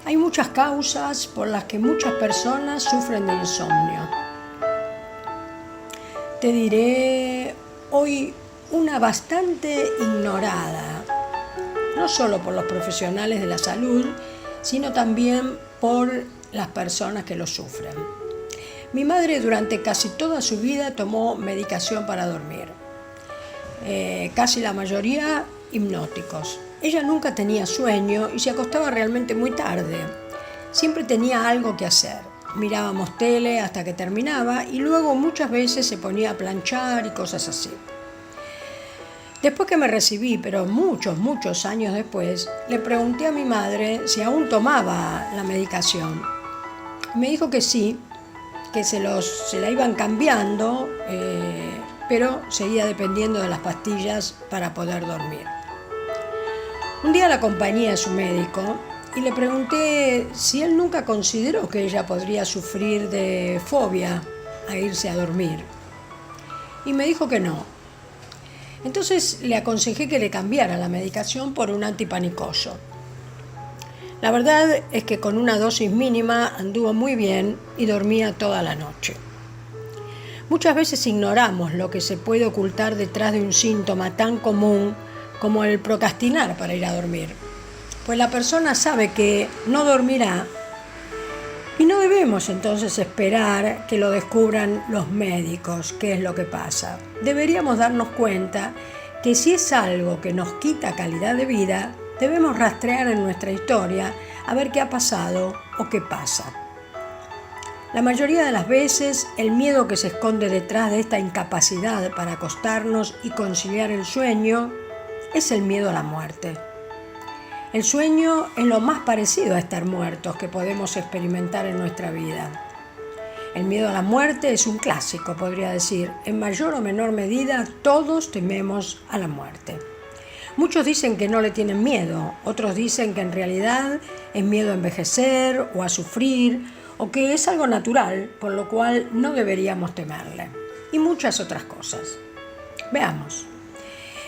Hay muchas causas por las que muchas personas sufren de insomnio. Te diré hoy una bastante ignorada, no solo por los profesionales de la salud, sino también por las personas que lo sufren. Mi madre durante casi toda su vida tomó medicación para dormir, casi la mayoría hipnóticos. Ella nunca tenía sueño y se acostaba realmente muy tarde. Siempre tenía algo que hacer. Mirábamos tele hasta que terminaba y luego muchas veces se ponía a planchar y cosas así. Después que me recibí, pero muchos años después, le pregunté a mi madre si aún tomaba la medicación. Me dijo que sí, que se la iban cambiando, pero seguía dependiendo de las pastillas para poder dormir. Un día la acompañé a su médico y le pregunté si él nunca consideró que ella podría sufrir de fobia a irse a dormir. Y me dijo que no. Entonces le aconsejé que le cambiara la medicación por un antipanicoso. La verdad es que con una dosis mínima anduvo muy bien y dormía toda la noche. Muchas veces ignoramos lo que se puede ocultar detrás de un síntoma tan común como el procrastinar para ir a dormir. Pues la persona sabe que no dormirá y no debemos entonces esperar que lo descubran los médicos, qué es lo que pasa. Deberíamos darnos cuenta que si es algo que nos quita calidad de vida, debemos rastrear en nuestra historia a ver qué ha pasado o qué pasa. La mayoría de las veces, el miedo que se esconde detrás de esta incapacidad para acostarnos y conciliar el sueño es el miedo a la muerte. El sueño es lo más parecido a estar muertos que podemos experimentar en nuestra vida. El miedo a la muerte es un clásico, podría decir. En mayor o menor medida, todos tememos a la muerte. Muchos dicen que no le tienen miedo, otros dicen que en realidad es miedo a envejecer o a sufrir, o que es algo natural, por lo cual no deberíamos temerle. Y muchas otras cosas. Veamos.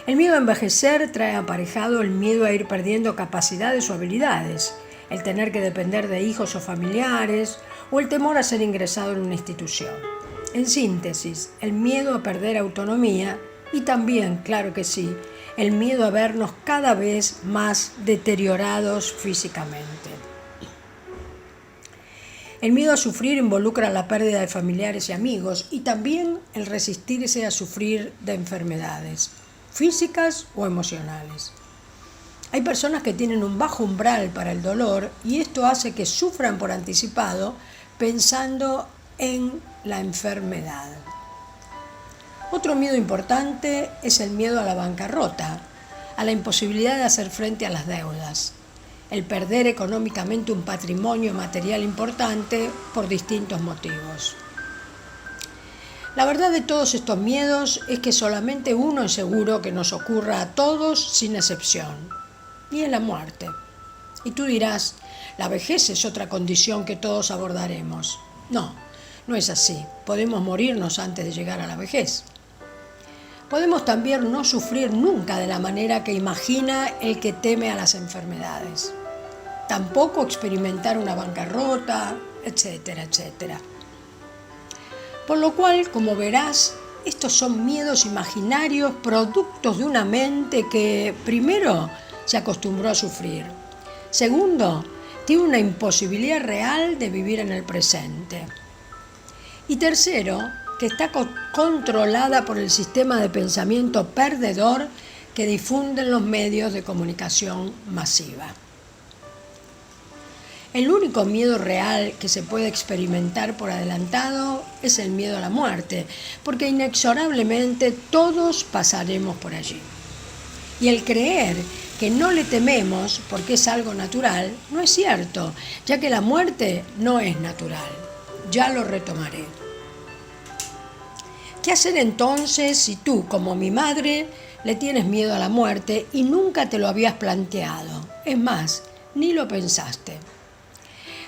El miedo a envejecer trae aparejado el miedo a ir perdiendo capacidades o habilidades, el tener que depender de hijos o familiares, o el temor a ser ingresado en una institución. En síntesis, el miedo a perder autonomía y también, claro que sí, el miedo a vernos cada vez más deteriorados físicamente. El miedo a sufrir involucra la pérdida de familiares y amigos y también el resistirse a sufrir de enfermedades físicas o emocionales. Hay personas que tienen un bajo umbral para el dolor y esto hace que sufran por anticipado pensando en la enfermedad. Otro miedo importante es el miedo a la bancarrota, a la imposibilidad de hacer frente a las deudas, el perder económicamente un patrimonio material importante por distintos motivos. La verdad de todos estos miedos es que solamente uno es seguro que nos ocurra a todos sin excepción, y es la muerte. Y tú dirás, la vejez es otra condición que todos abordaremos. No, no es así. Podemos morirnos antes de llegar a la vejez. Podemos también no sufrir nunca de la manera que imagina el que teme a las enfermedades. Tampoco experimentar una bancarrota, etcétera, etcétera. Por lo cual, como verás, estos son miedos imaginarios, productos de una mente que, primero, se acostumbró a sufrir. Segundo, tiene una imposibilidad real de vivir en el presente. Y tercero, que está controlada por el sistema de pensamiento perdedor que difunden los medios de comunicación masiva. El único miedo real que se puede experimentar por adelantado es el miedo a la muerte, porque inexorablemente todos pasaremos por allí. Y el creer que no le tememos porque es algo natural no es cierto, ya que la muerte no es natural. Ya lo retomaré. ¿Qué hacer entonces si tú, como mi madre, le tienes miedo a la muerte y nunca te lo habías planteado? Es más, ni lo pensaste.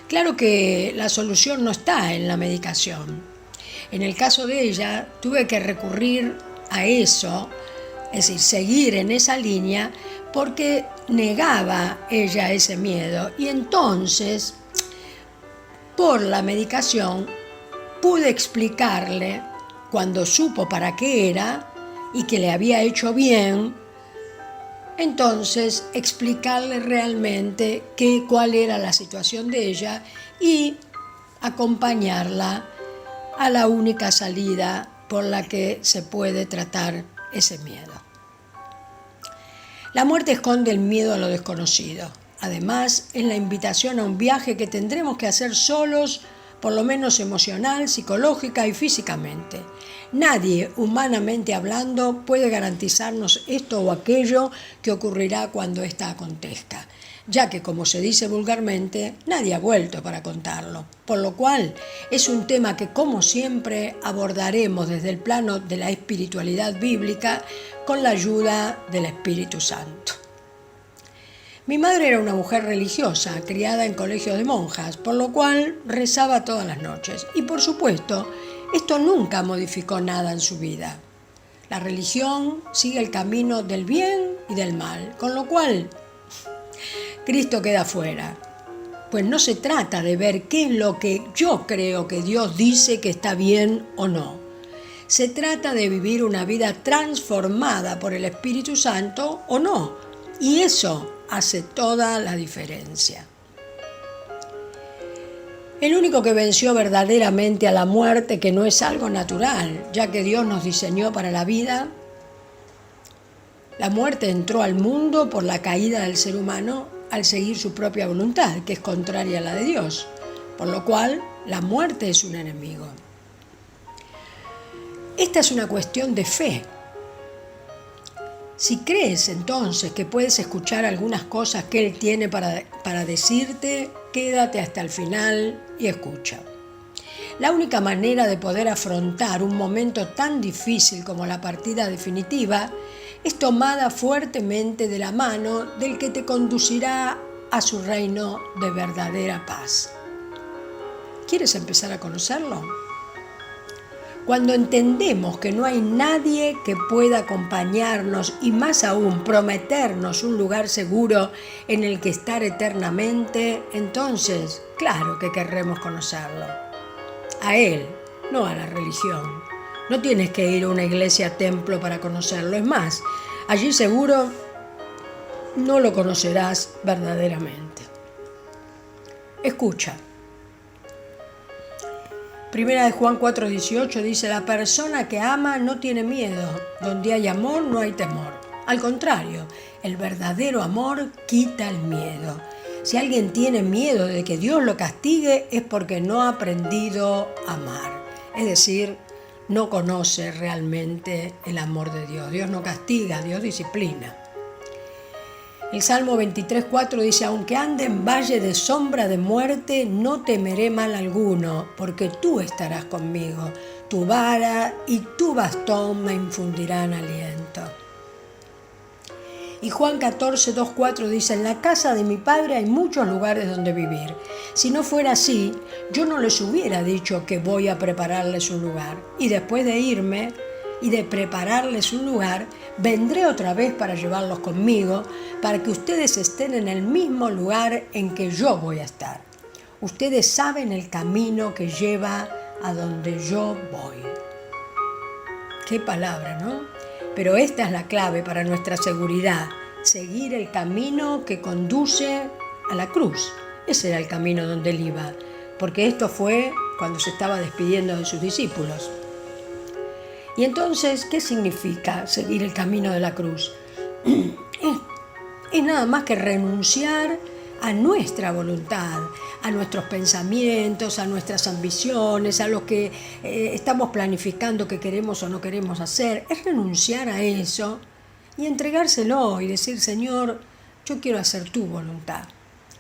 Claro que la solución no está en la medicación. En el caso de ella, tuve que recurrir a eso, es decir, seguir en esa línea, porque negaba ella ese miedo y entonces, por la medicación, pude explicarle, cuando supo para qué era y que le había hecho bien, entonces explicarle realmente cuál era la situación de ella y acompañarla a la única salida por la que se puede tratar ese miedo. La muerte esconde el miedo a lo desconocido. Además, es la invitación a un viaje que tendremos que hacer solos, por lo menos emocional, psicológica y físicamente. Nadie, humanamente hablando, puede garantizarnos esto o aquello que ocurrirá cuando ésta acontezca, ya que, como se dice vulgarmente, nadie ha vuelto para contarlo. Por lo cual, es un tema que, como siempre, abordaremos desde el plano de la espiritualidad bíblica con la ayuda del Espíritu Santo. Mi madre era una mujer religiosa, criada en colegios de monjas, por lo cual rezaba todas las noches. Y por supuesto, esto nunca modificó nada en su vida. La religión sigue el camino del bien y del mal, con lo cual Cristo queda fuera. Pues no se trata de ver qué es lo que yo creo que Dios dice que está bien o no. Se trata de vivir una vida transformada por el Espíritu Santo o no. Y eso hace toda la diferencia. El único que venció verdaderamente a la muerte, que no es algo natural, ya que Dios nos diseñó para la vida, la muerte entró al mundo por la caída del ser humano al seguir su propia voluntad, que es contraria a la de Dios, por lo cual la muerte es un enemigo. Esta es una cuestión de fe. Si crees entonces que puedes escuchar algunas cosas que Él tiene para decirte, quédate hasta el final y escucha. La única manera de poder afrontar un momento tan difícil como la partida definitiva es tomada fuertemente de la mano del que te conducirá a su reino de verdadera paz. ¿Quieres empezar a conocerlo? Cuando entendemos que no hay nadie que pueda acompañarnos y más aún prometernos un lugar seguro en el que estar eternamente, entonces, claro que querremos conocerlo. A Él, no a la religión. No tienes que ir a una iglesia templo para conocerlo. Es más, allí seguro no lo conocerás verdaderamente. Escucha. Primera de Juan 4:18 dice: la persona que ama no tiene miedo. Donde hay amor no hay temor. Al contrario, el verdadero amor quita el miedo. Si alguien tiene miedo de que Dios lo castigue es porque no ha aprendido a amar. Es decir, no conoce realmente el amor de Dios. Dios no castiga, Dios disciplina. El Salmo 23:4 dice: aunque ande en valle de sombra de muerte, no temeré mal alguno, porque tú estarás conmigo. Tu vara y tu bastón me infundirán aliento. Y Juan 14:2-4 dice: en la casa de mi Padre hay muchos lugares donde vivir. Si no fuera así, yo no les hubiera dicho que voy a prepararles un lugar. Y después de irme y de prepararles un lugar, vendré otra vez para llevarlos conmigo, para que ustedes estén en el mismo lugar en que yo voy a estar. Ustedes saben el camino que lleva a donde yo voy. Qué palabra, ¿no? Pero esta es la clave para nuestra seguridad: seguir el camino que conduce a la cruz. Ese era el camino donde Él iba, porque esto fue cuando se estaba despidiendo de sus discípulos. Y entonces, ¿qué significa seguir el camino de la cruz? Es nada más que renunciar a nuestra voluntad, a nuestros pensamientos, a nuestras ambiciones, a lo que estamos planificando que queremos o no queremos hacer. Es renunciar a eso y entregárselo y decir: Señor, yo quiero hacer tu voluntad.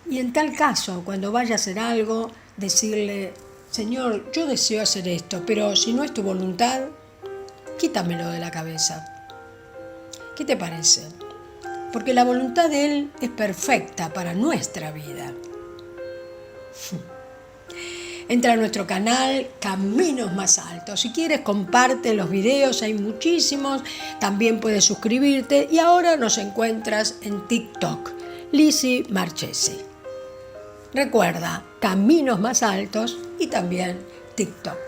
Y en tal caso, cuando vaya a hacer algo, decirle: Señor, yo deseo hacer esto, pero si no es tu voluntad, quítamelo de la cabeza. ¿Qué te parece? Porque la voluntad de Él es perfecta para nuestra vida. Entra a nuestro canal Caminos Más Altos. Si quieres, comparte los videos, hay muchísimos. También puedes suscribirte. Y ahora nos encuentras en TikTok, Lizzy Marchesi. Recuerda, Caminos Más Altos y también TikTok.